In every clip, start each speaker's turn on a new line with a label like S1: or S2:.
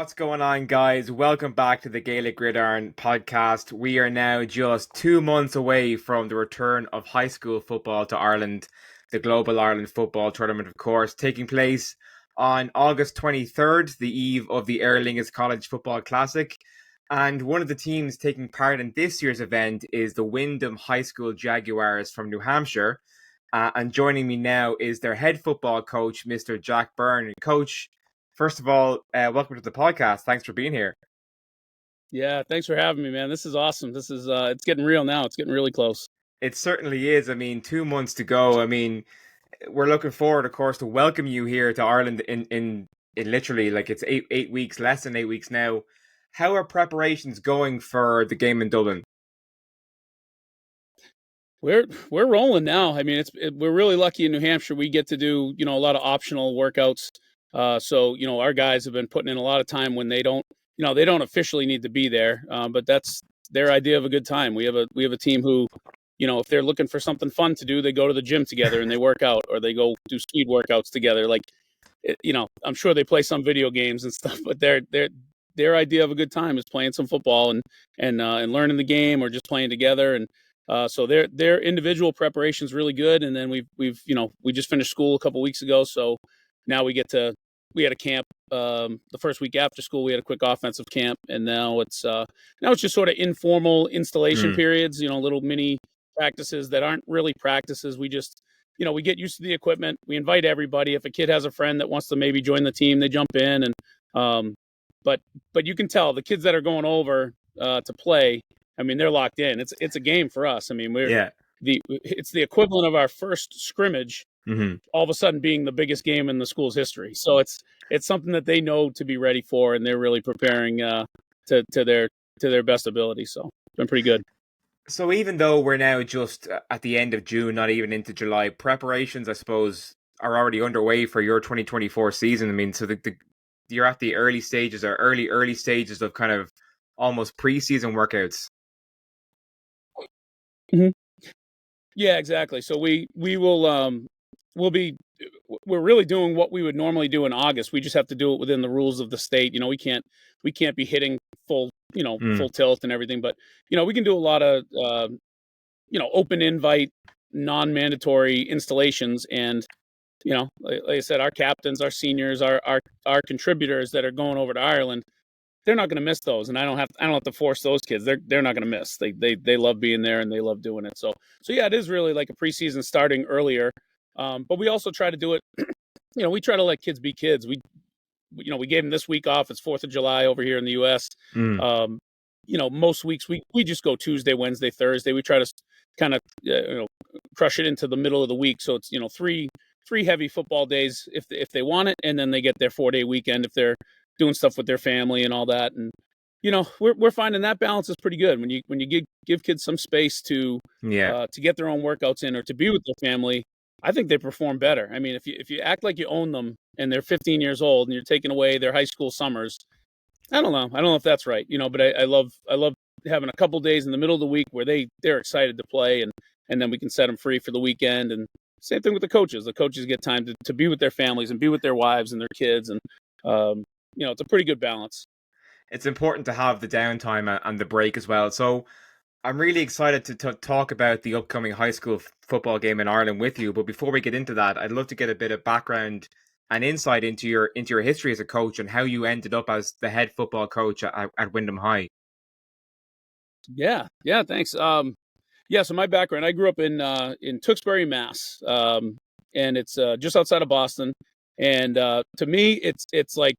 S1: What's going on, guys? Welcome back to the Gaelic Gridiron podcast. We are now just 2 months away from the return of high school football to Ireland, the Global Ireland Football Tournament, of course, taking place on August 23rd, the eve of the Aer Lingus College Football Classic. And one of the teams taking part in this year's event is the Windham High School Jaguars from New Hampshire. And joining me now is their head football coach, Mr. Jack Byrne. Coach, first of all, welcome to the podcast. Thanks for being here.
S2: Yeah, thanks for having me, man. This is awesome. This is it's getting real now. It's getting really close.
S1: It certainly is. 2 months to go. We're looking forward, of course, to welcome you here to Ireland in literally like it's eight weeks, less than 8 weeks now. How are preparations going for the game in Dublin?
S2: We're rolling now. We're really lucky in New Hampshire. We get to do a lot of optional workouts. So our guys have been putting in a lot of time when they don't officially need to be there. But that's their idea of a good time. We have a team who, if they're looking for something fun to do, they go to the gym together and they work out, or they go do speed workouts together. I'm sure they play some video games and stuff, but their idea of a good time is playing some football and learning the game, or just playing together. And so their individual preparation is really good. And then we just finished school a couple weeks ago, so now we had a camp the first week after school. We had a quick offensive camp, and now it's just sort of informal installation periods. Little mini practices that aren't really practices. We just we get used to the equipment. We invite everybody. If a kid has a friend that wants to maybe join the team, they jump in. And but you can tell the kids that are going over to play, they're locked in. It's a game for us. It's the equivalent of our first scrimmage. Mm-hmm. All of a sudden being the biggest game in the school's history. So it's something that they know to be ready for, and they're really preparing to their best ability. So it's been pretty good.
S1: So even though we're now just at the end of June, not even into July, preparations, I suppose, are already underway for your 2024 season. So you're at the early stages, or early stages of kind of almost preseason workouts.
S2: Mm-hmm. Yeah, exactly. So we will we're really doing what we would normally do in August. We just have to do it within the rules of the state. We can't be hitting full tilt and everything, but we can do a lot of open invite, non-mandatory installations. And like I said, our captains, our seniors, our contributors that are going over to Ireland, they're not going to miss those. And I don't have to force those kids. They're not going to miss. They love being there, and they love doing it. So yeah, it is really like a preseason starting earlier. But we also try to do it, we try to let kids be kids. We gave them this week off. It's 4th of July over here in the U.S. Most weeks we just go Tuesday, Wednesday, Thursday. We try to kind of, crush it into the middle of the week. So it's, three heavy football days if they want it. And then they get their 4-day weekend if they're doing stuff with their family and all that. And, we're finding that balance is pretty good when you give kids some space to get their own workouts in, or to be with their family. I think they perform better. If you act like you own them and they're 15 years old and you're taking away their high school summers, I don't know if that's right, but I love having a couple days in the middle of the week where they're excited to play, and then we can set them free for the weekend. And same thing with the coaches. The coaches get time to be with their families and be with their wives and their kids. And, it's a pretty good balance.
S1: It's important to have the downtime and the break as well. So I'm really excited to talk about the upcoming high school football game in Ireland with you. But before we get into that, I'd love to get a bit of background and insight into your history as a coach, and how you ended up as the head football coach at Windham High.
S2: Yeah, thanks. So my background, I grew up in Tewksbury, Mass, and it's just outside of Boston. And to me, it's like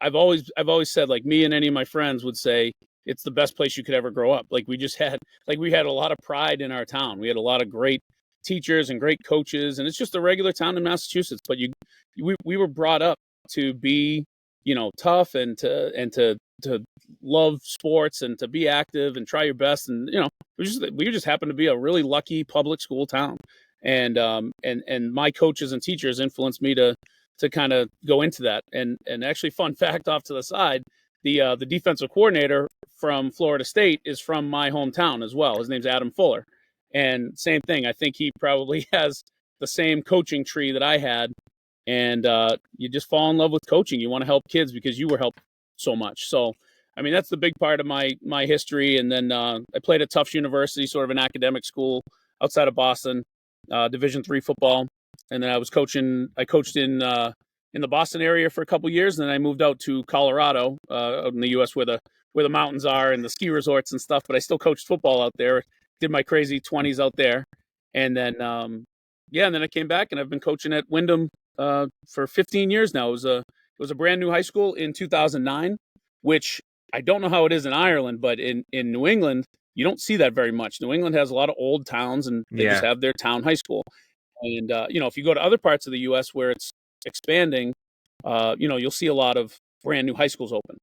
S2: I've always said, like, me and any of my friends would say, it's the best place you could ever grow up. We had a lot of pride in our town. We had a lot of great teachers and great coaches, and it's just a regular town in Massachusetts. But we were brought up to be, tough, and to love sports, and to be active and try your best. And, we just happened to be a really lucky public school town. And my coaches and teachers influenced me to kind of go into that. And actually, fun fact off to the side, the defensive coordinator from Florida State is from my hometown as well. His name's Adam Fuller. And same thing. I think he probably has the same coaching tree that I had. And you just fall in love with coaching. You want to help kids because you were so much. So, I mean, that's the big part of my history. And then I played at Tufts University, sort of an academic school outside of Boston, Division III football. And then I coached in the Boston area for a couple years. And then I moved out to Colorado, out in the U.S. where the mountains are and the ski resorts and stuff. But I still coached football out there. Did my crazy 20s out there, and then and then I came back and I've been coaching at Windham for 15 years now. It was a brand new high school in 2009, which I don't know how it is in Ireland, but in New England you don't see that very much. New England has a lot of old towns, and they just have their town high school. And if you go to other parts of the U.S. where it's expanding, you'll see a lot of brand new high schools open.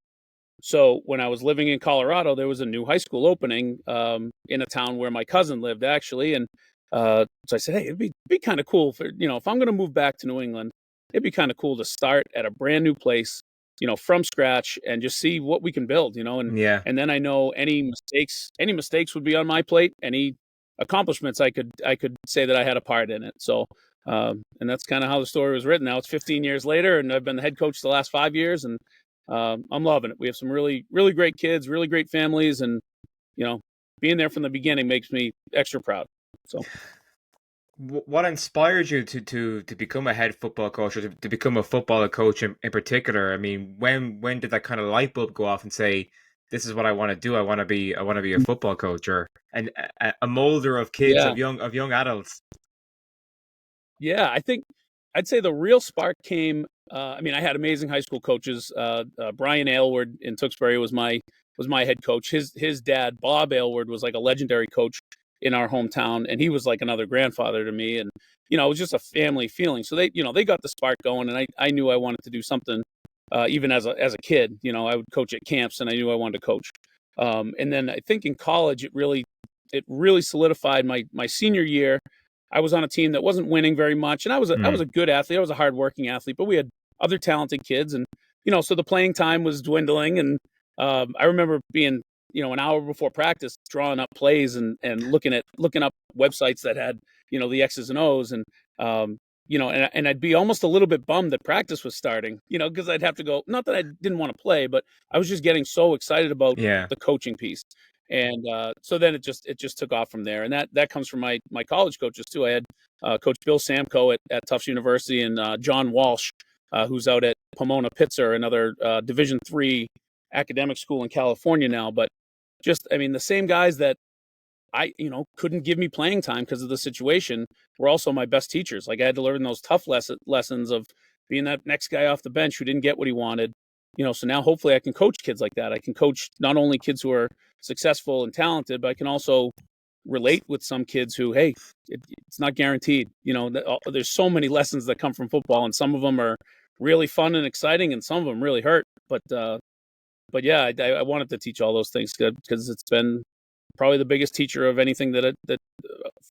S2: So when I was living in Colorado, there was a new high school opening in a town where my cousin lived, actually. And so I said, hey, it'd be kind of cool for, if I'm going to move back to New England, it'd be kind of cool to start at a brand new place, from scratch, and just see what we can build, and then I know any mistakes would be on my plate. Any accomplishments I could say that I had a part in it. So and that's kind of how the story was written. Now it's 15 years later, and I've been the head coach the last 5 years, and I'm loving it. We have some really, really great kids, really great families, and being there from the beginning makes me extra proud. So,
S1: what inspired you to become a head football coach, or to become a football coach in particular? I mean, when did that kind of light bulb go off and say, "This is what I want to do. I want to be a football coach, or a molder of kids,
S2: yeah,
S1: of young adults."
S2: yeah. I think I'd say the real spark came. I had amazing high school coaches. Brian Aylward in Tewksbury was my head coach. His dad, Bob Aylward, was like a legendary coach in our hometown, and he was like another grandfather to me. And it was just a family feeling. So they got the spark going, and I knew I wanted to do something. Even as a kid, I would coach at camps, and I knew I wanted to coach. And then I think in college, it really solidified my senior year. I was on a team that wasn't winning very much, and I was a good athlete. I was a hardworking athlete, but we had other talented kids, and so the playing time was dwindling. And I remember being an hour before practice drawing up plays and looking up websites that had the X's and O's, and and I'd be almost a little bit bummed that practice was starting, because I'd have to go. Not that I didn't want to play, but I was just getting so excited about the coaching piece. And so then it just took off from there, and that comes from my college coaches too. I had Coach Bill Samko at Tufts University, and John Walsh, who's out at Pomona Pitzer, another Division III academic school in California now. But the same guys that I couldn't give me playing time because of the situation were also my best teachers. Like, I had to learn those tough lessons of being that next guy off the bench who didn't get what he wanted. So now hopefully I can coach kids like that. I can coach not only kids who are successful and talented, but I can also relate with some kids who, hey, it's not guaranteed. There's so many lessons that come from football, and some of them are really fun and exciting, and some of them really hurt. But yeah, I wanted to teach all those things because it's been probably the biggest teacher of anything that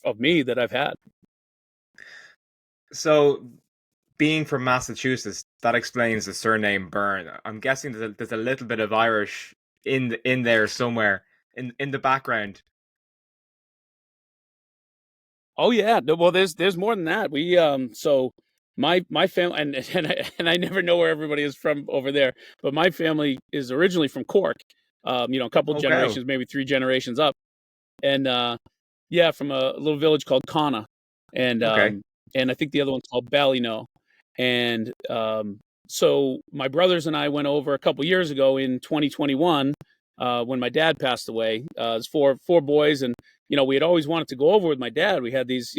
S2: of me that I've had.
S1: So, being from Massachusetts, that explains the surname Byrne. I'm guessing there's a little bit of Irish in there somewhere in the background.
S2: Oh yeah, no, well there's more than that. We so my family, and I never know where everybody is from over there, but my family is originally from Cork. A couple generations, maybe 3 generations up, and from a little village called Conna, and and I think the other one's called Ballino. And so my brothers and I went over a couple years ago in 2021 when my dad passed away. It's four boys, and we had always wanted to go over with my dad. We had these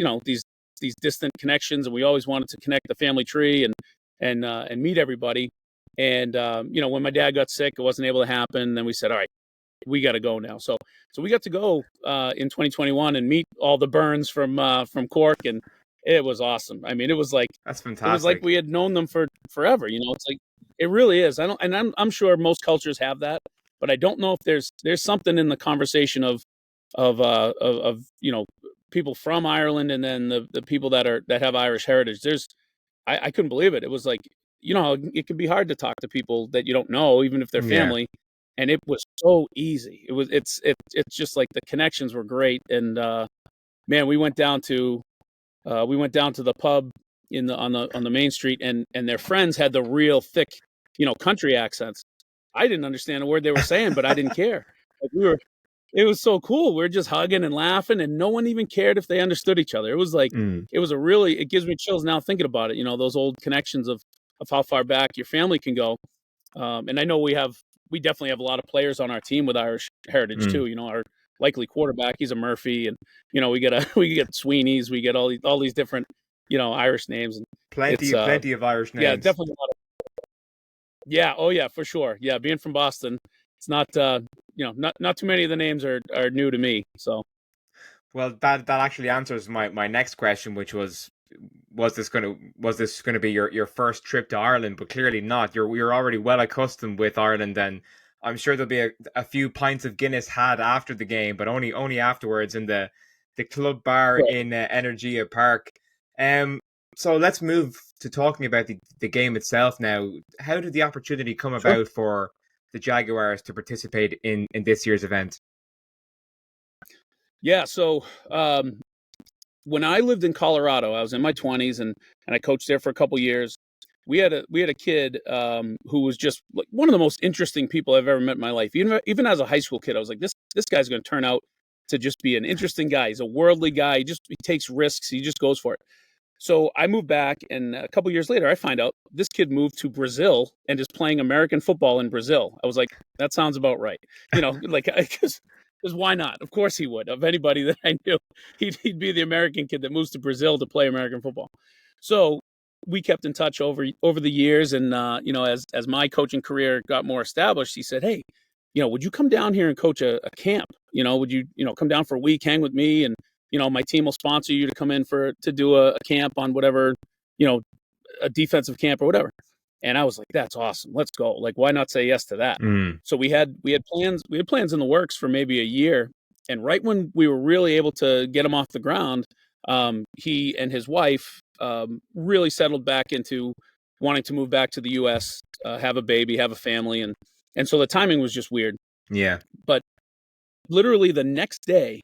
S2: these distant connections, and we always wanted to connect the family tree and meet everybody. And when my dad got sick, it wasn't able to happen. Then we said, all right, we got to go now. So we got to go in 2021 and meet all the Byrnes from Cork, and it was awesome. I mean, it was like,
S1: that's fantastic.
S2: It was like we had known them for forever. It's like, it really is. I'm sure most cultures have that, but I don't know if there's something in the conversation of people from Ireland, and then the people that have Irish heritage. I couldn't believe it. It was like, it can be hard to talk to people that you don't know, even if they're family. And it was so easy. It's just like the connections were great. And man, we went down to the pub on the main street, and their friends had the real thick, country accents. I didn't understand a word they were saying, but I didn't care. Like it was so cool. We were just hugging and laughing, and no one even cared if they understood each other. It was like, it gives me chills now thinking about it. Those old connections of how far back your family can go. And I know we definitely have a lot of players on our team with Irish heritage too. Our likely quarterback, he's a Murphy, and we get Sweeney's, we get all these different Irish names. And
S1: plenty of Irish names.
S2: Yeah, definitely a lot of. Yeah, oh yeah, for sure. Yeah, being from Boston, it's not not too many of the names are new to me. So,
S1: well, that actually answers my next question, which was this gonna be your first trip to Ireland? But clearly not. You're already well accustomed with Ireland, and I'm sure there'll be a few pints of Guinness had after the game, but only afterwards in the club bar in Energia Park. So let's move to talking about the game itself now. How did the opportunity come about for the Jaguars to participate in this year's event?
S2: Yeah, so when I lived in Colorado, I was in my 20s, and I coached there for a couple years. We had a kid who was just like one of the most interesting people I've ever met in my life. Even as a high school kid, I was like, this guy's going to turn out to just be an interesting guy. He's a worldly guy. He takes risks. He just goes for it. So I moved back, and a couple years later, I find out this kid moved to Brazil and is playing American football in Brazil. I was like, that sounds about right. Because why not? Of course he would. Of anybody that I knew, he'd be the American kid that moves to Brazil to play American football. So we kept in touch over the years, and as my coaching career got more established, he said, hey, would you come down here and coach a camp? Would you come down for a week, hang with me, and my team will sponsor you to come in to do a camp on whatever, a defensive camp or whatever. And I was like, that's awesome. Let's go. Like, why not say yes to that? So we had plans in the works for maybe a year. And right when we were really able to get him off the ground, he and his wife really settled back into wanting to move back to the U.S., have a baby, have a family. And so the timing was just weird.
S1: Yeah.
S2: But literally the next day,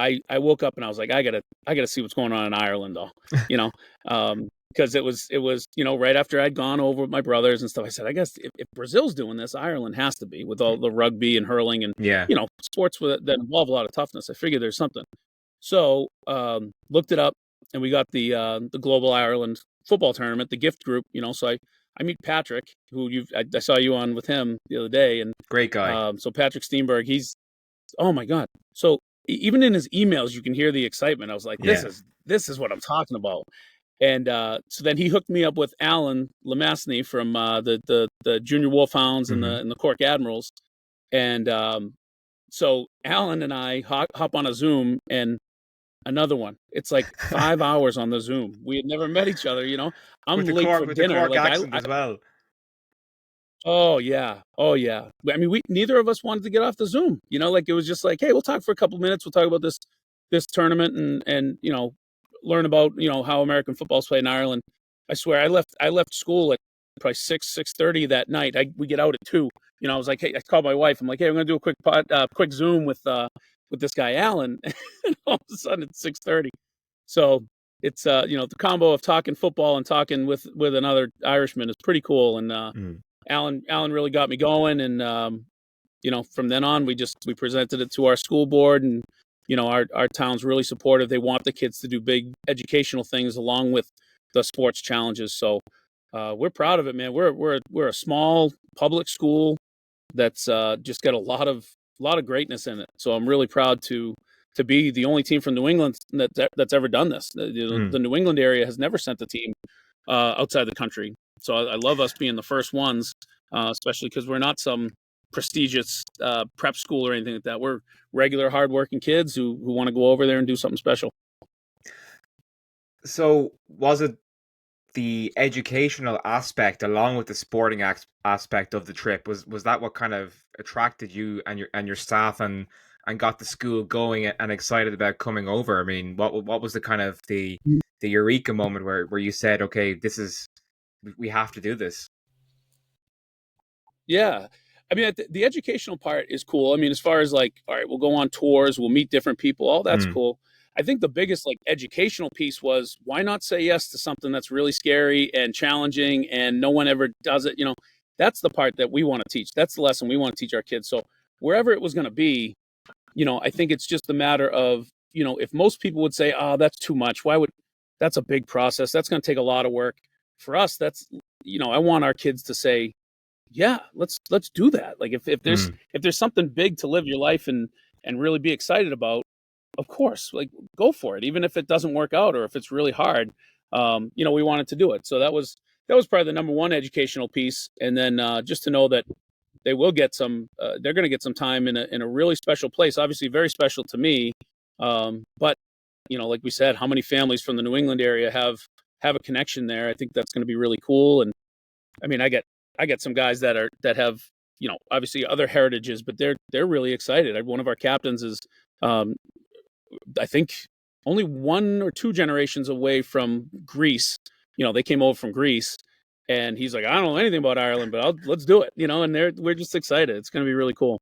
S2: I woke up and I was like, I gotta see what's going on in Ireland, though, because it was right after I'd gone over with my brothers and stuff. I said, I guess if Brazil's doing this, Ireland has to be, with all the rugby and hurling and sports that involve a lot of toughness. I figured there's something. So looked it up, and we got the Global Ireland football tournament, the gift group. So I meet Patrick, who I saw you on with him the other day, and
S1: great guy.
S2: So Patrick Steenberg, oh my God. So even in his emails, you can hear the excitement. I was like, this is what I'm talking about. And so then he hooked me up with Alan Lemassney from the Junior Wolfhounds and the Cork Admirals. And so Alan and I hop on a Zoom, and another one. It's like 5 hours on the Zoom. We had never met each other. I'm late for dinner.
S1: The Cork accent as well.
S2: Oh yeah. I mean, neither of us wanted to get off the Zoom. It was just like, hey, we'll talk for a couple minutes. We'll talk about this tournament and learn about how American football's played in Ireland. I swear, I left school at probably 6:30 that night. We get out at 2. I was like, hey, I called my wife. I'm like, hey, we're gonna do a quick Zoom with this guy Alan. And all of a sudden it's 6:30. So it's the combo of talking football and talking with another Irishman is pretty cool. And Alan really got me going, and from then on we presented it to our school board, and our town's really supportive. They want the kids to do big educational things along with the sports challenges. So we're proud of it, man. We're a small public school that's just got a lot of greatness in it. So I'm really proud to be the only team from New England that's ever done this. The New England area has never sent a team outside the country. So I love us being the first ones, especially because we're not some prestigious prep school or anything like that. We're regular, hardworking kids who want to go over there and do something special.
S1: So was it the educational aspect along with the sporting aspect of the trip? Was that what kind of attracted you and your staff and got the school going and excited about coming over? I mean, what was the kind of the eureka moment where you said, okay, we have to do this?
S2: Yeah. I mean, the educational part is cool. I mean, as far as like, all right, we'll go on tours, we'll meet different people. All that's cool. I think the biggest educational piece was, why not say yes to something that's really scary and challenging and no one ever does it? that's the part that we want to teach. That's the lesson we want to teach our kids. So wherever it was going to be, I think it's just a matter of, if most people would say, oh, that's too much. That's a big process. That's going to take a lot of work. For us, that's, I want our kids to say, yeah, let's do that. Like if there's something big to live your life and really be excited about, of course, like go for it. Even if it doesn't work out or if it's really hard, we wanted to do it. So that was probably the number one educational piece. And then just to know that they will get they're going to get some time in a really special place, obviously very special to me. But like we said, how many families from the New England area have a connection there? I think that's going to be really cool. And I mean, I get some guys that have, obviously other heritages, but they're really excited. One of our captains is, I think only 1 or 2 generations away from Greece. They came over from Greece. And he's like, I don't know anything about Ireland, but let's do it, and we're just excited. It's going to be really cool.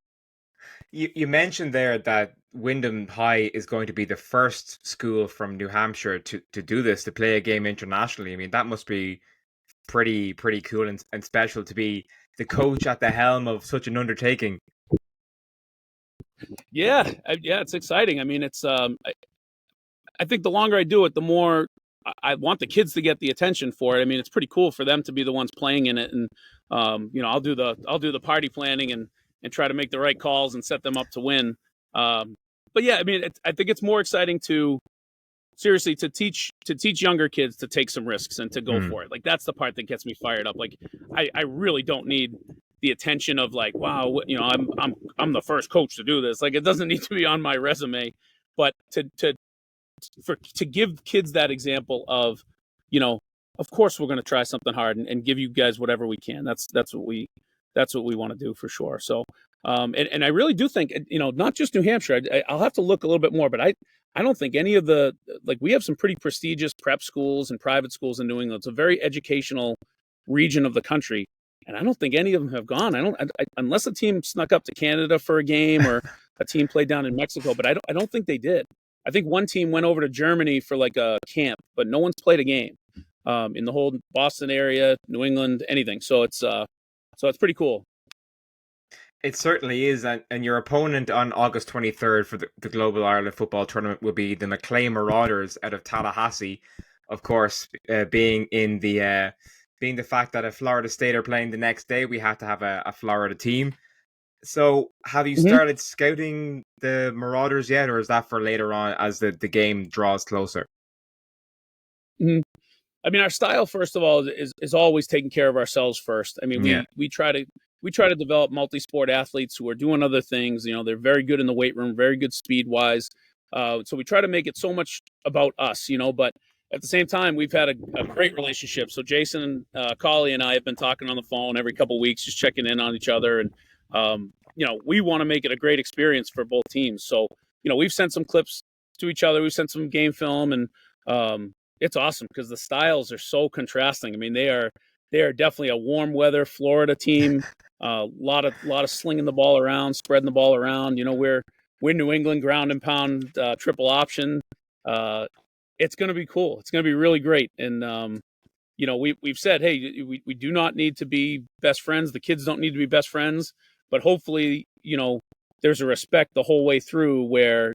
S1: You mentioned there that Windham High is going to be the first school from New Hampshire to do this, to play a game internationally. I mean, that must be pretty cool and special to be the coach at the helm of such an undertaking.
S2: Yeah, it's exciting. I mean, it's I think the longer I do it, the more I want the kids to get the attention for it. I mean, it's pretty cool for them to be the ones playing in it, and I'll do the party planning and try to make the right calls and set them up to win. But yeah, I mean, I think it's more exciting to teach younger kids to take some risks and to go for it. Like that's the part that gets me fired up. Like I really don't need the attention of like, wow, I'm the first coach to do this. Like it doesn't need to be on my resume, but to give kids that example of, of course we're going to try something hard and give you guys whatever we can. That's what we want to do for sure. So, and I really do think, not just New Hampshire, I'll have to look a little bit more, but I don't think any of we have some pretty prestigious prep schools and private schools in New England. It's a very educational region of the country. And I don't think any of them have gone. Unless a team snuck up to Canada for a game or a team played down in Mexico, but I don't think they did. I think one team went over to Germany for like a camp, but no one's played a game in the whole Boston area, New England, anything. So it's pretty cool.
S1: It certainly is, and your opponent on August 23rd for the Global Ireland Football Tournament will be the Maclay Marauders out of Tallahassee. Of course, being the fact that if Florida State are playing the next day, we have to have a Florida team. So have you started scouting the Marauders yet, or is that for later on as the game draws closer?
S2: Mm-hmm. I mean, our style, first of all, is always taking care of ourselves first. I mean, we try to develop multi-sport athletes who are doing other things. They're very good in the weight room, very good speed-wise. So we try to make it so much about us, but at the same time, we've had a great relationship. So Jason Colley and I have been talking on the phone every couple of weeks, just checking in on each other. And, we want to make it a great experience for both teams. So, we've sent some clips to each other. We've sent some game film, and it's awesome because the styles are so contrasting. I mean, they are definitely a warm weather Florida team. A lot of slinging the ball around, spreading the ball around. We're New England, ground and pound, triple option. It's going to be cool. It's going to be really great. And we've said, hey, we do not need to be best friends. The kids don't need to be best friends. But hopefully, there's a respect the whole way through where,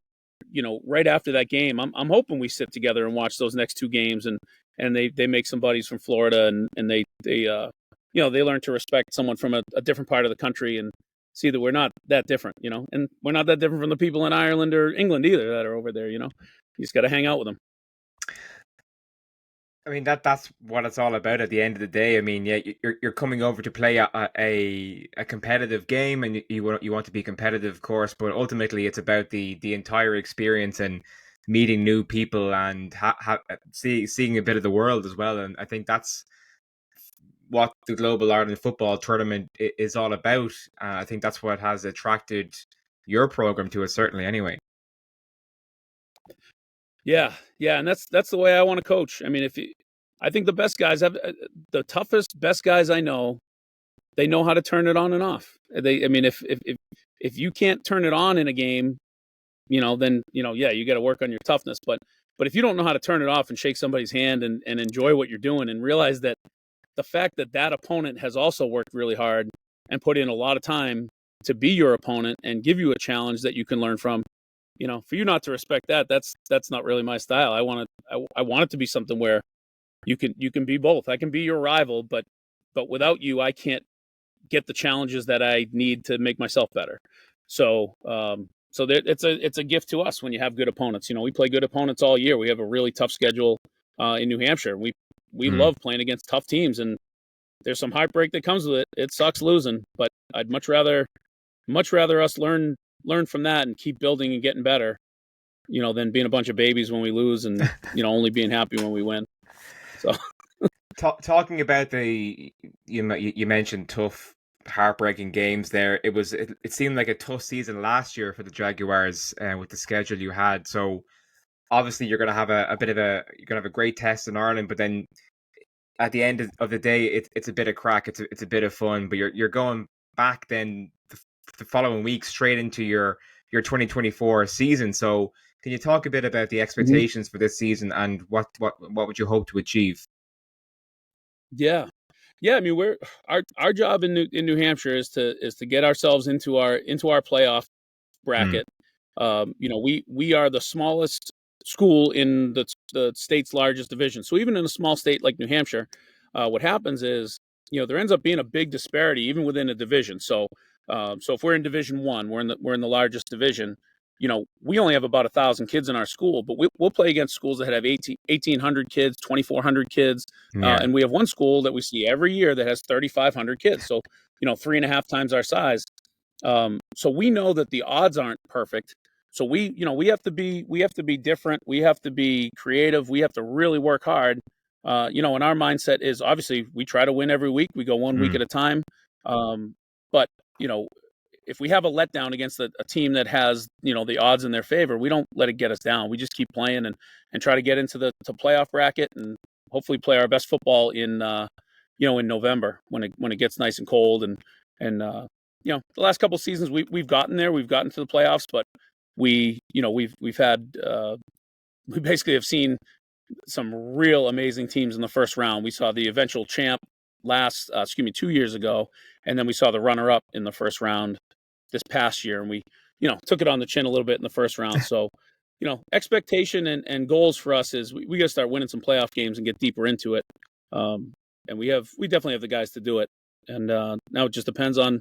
S2: right after that game, I'm hoping we sit together and watch those next 2 games and they make some buddies from Florida and they learn to respect someone from a different part of the country and see that we're not that different, and we're not that different from the people in Ireland or England either that are over there, You just got to hang out with them.
S1: I mean, that's what it's all about at the end of the day. I mean, yeah, you're coming over to play a competitive game, and you want to be competitive, of course, but ultimately it's about the entire experience and meeting new people and seeing a bit of the world as well. And I think that's what the Global Ireland Football Tournament is all about. I think that's what has attracted your program to it, certainly. Anyway.
S2: Yeah, and that's the way I want to coach. I mean, I think the best guys have the toughest, best guys I know. They know how to turn it on and off. If you can't turn it on in a game, then you got to work on your toughness. But if you don't know how to turn it off and shake somebody's hand and enjoy what you're doing and realize that the fact that that opponent has also worked really hard and put in a lot of time to be your opponent and give you a challenge that you can learn from, for you not to respect that, that's not really my style. I want it to be something where you can be both. I can be your rival, but without you, I can't get the challenges that I need to make myself better. So, it's a gift to us when you have good opponents. We play good opponents all year. We have a really tough schedule in New Hampshire. We love playing against tough teams, and there's some heartbreak that comes with it. It sucks losing, but I'd much rather us learn from that and keep building and getting better, than being a bunch of babies when we lose and only being happy when we win. So,
S1: talking about you mentioned tough, heartbreaking games there. It seemed like a tough season last year for the Jaguars with the schedule you had. So obviously you're going to have you're going to have a great test in Ireland, but then at the end of the day, it's a bit of crack. It's a bit of fun, but you're going back then the following week straight into your 2024 season. So can you talk a bit about the expectations for this season and what would you hope to achieve?
S2: Yeah. I mean, our job in New Hampshire is to get ourselves into our playoff bracket. We are the smallest school in the state's largest division. So even in a small state like New Hampshire, what happens is, there ends up being a big disparity even within a division. So if we're in Division 1, we're in the largest division. We only have about 1,000 kids in our school, but we'll play against schools that have 1,800 kids, 2,400 kids. And we have one school that we see every year that has 3,500 kids. So, 3.5 times our size. So we know that the odds aren't perfect. So we have to be different. We have to be creative. We have to really work hard. And our mindset is obviously we try to win every week. We go one week at a time. But, if we have a letdown against a team that has, the odds in their favor, we don't let it get us down. We just keep playing and try to get into the playoff bracket and hopefully play our best football in November when it gets nice and cold. And the last couple of seasons we've gotten there, we've gotten to the playoffs, but we basically have seen some real amazing teams in the first round. We saw the eventual champ 2 years ago, and then we saw the runner-up in the first round this past year, and we took it on the chin a little bit in the first round. So expectation and goals for us is we got to start winning some playoff games and get deeper into it, and we definitely have the guys to do it. And now it just depends on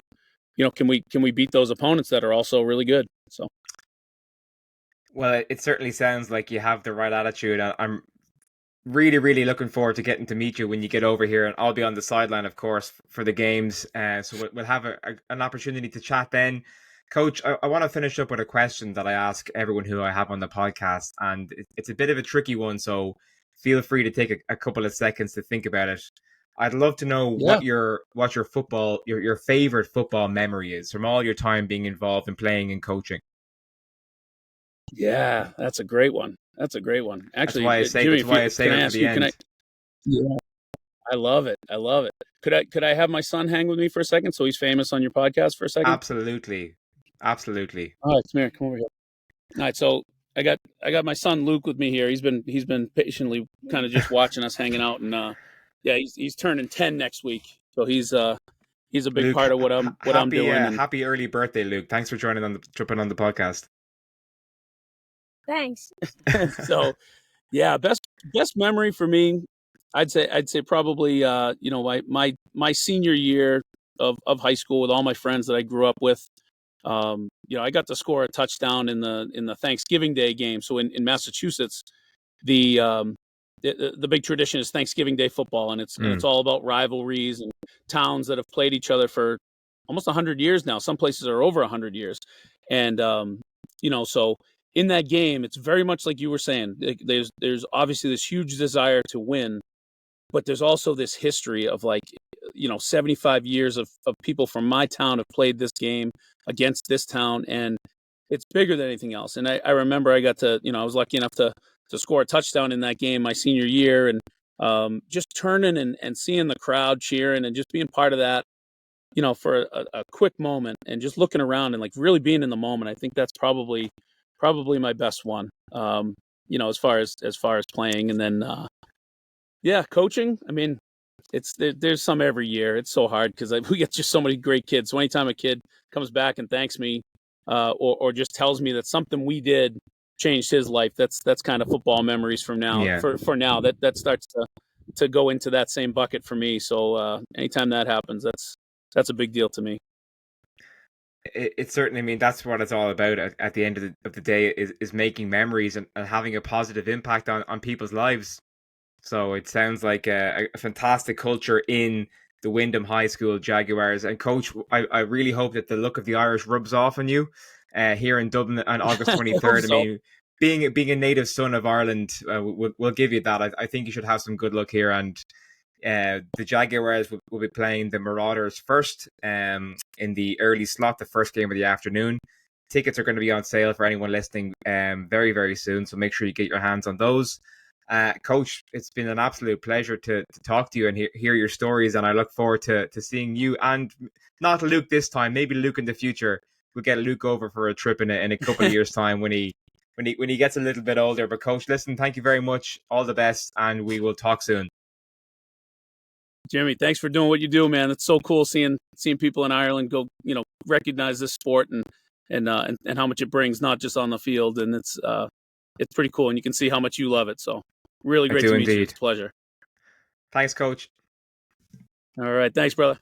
S2: can we beat those opponents that are also really good. So
S1: well, it certainly sounds like you have the right attitude. I'm really, really looking forward to getting to meet you when you get over here, and I'll be on the sideline, of course, for the games. So we'll have an opportunity to chat then. Coach, I want to finish up with a question that I ask everyone who I have on the podcast, and it's a bit of a tricky one, so feel free to take a couple of seconds to think about it. I'd love to know what your favorite football memory is from all your time being involved in playing and coaching.
S2: Yeah, that's a great one. Actually,
S1: that's why I say it for the end.
S2: Yeah, I love it. Could I have my son hang with me for a second so he's famous on your podcast for a second?
S1: Absolutely. All
S2: right, Samir, come over here. All right, so I got my son Luke with me here. He's been patiently kind of just watching us hanging out, and he's turning 10 next week, so he's a big
S1: Luke,
S2: part of what I'm doing.
S1: Happy early birthday, Luke! Thanks for jumping on the podcast.
S3: Thanks.
S2: So, yeah, best memory for me, I'd say probably my senior year of high school with all my friends that I grew up with. I got to score a touchdown in the Thanksgiving Day game. So in Massachusetts, the big tradition is Thanksgiving Day football, and it's all about rivalries and towns that have played each other for almost 100 years now. Some places are over 100 years, and so in that game, it's very much like you were saying. There's obviously this huge desire to win, but there's also this history of 75 years of people from my town have played this game against this town, and it's bigger than anything else. And I remember I got to, I was lucky enough to score a touchdown in that game my senior year, and just turning and seeing the crowd cheering and just being part of that, for a quick moment and just looking around and really being in the moment. I think that's probably my best one, as far as playing. And then, coaching. I mean, there's some every year. It's so hard because we get just so many great kids. So anytime a kid comes back and thanks me, or just tells me that something we did changed his life, that's kind of football memories from now.
S1: Yeah.
S2: For now, that starts to go into that same bucket for me. So anytime that happens, that's a big deal to me.
S1: It certainly, I mean, that's what it's all about at the end of the day, is making memories and having a positive impact on people's lives. So it sounds like a fantastic culture in the Windham High School Jaguars. And Coach, I really hope that the look of the Irish rubs off on you here in Dublin on August
S2: I hope
S1: 23rd. I
S2: so.
S1: mean, being a native son of Ireland, we'll give you that. I think you should have some good luck here. And the Jaguars will be playing the Marauders first in the early slot, the first game of the afternoon. Tickets are going to be on sale for anyone listening very, very soon. So make sure you get your hands on those. Coach, it's been an absolute pleasure to talk to you and hear your stories. And I look forward to seeing you, and not Luke this time, maybe Luke in the future. We'll get Luke over for a trip in a couple of years' time when he gets a little bit older. But Coach, listen, thank you very much. All the best, and we will talk soon.
S2: Jimmy, thanks for doing what you do, man. It's so cool seeing people in Ireland go, recognize this sport and how much it brings, not just on the field. And it's pretty cool, and you can see how much you love it. So really great to meet you. It's a pleasure.
S1: Thanks, Coach.
S2: All right, thanks, brother.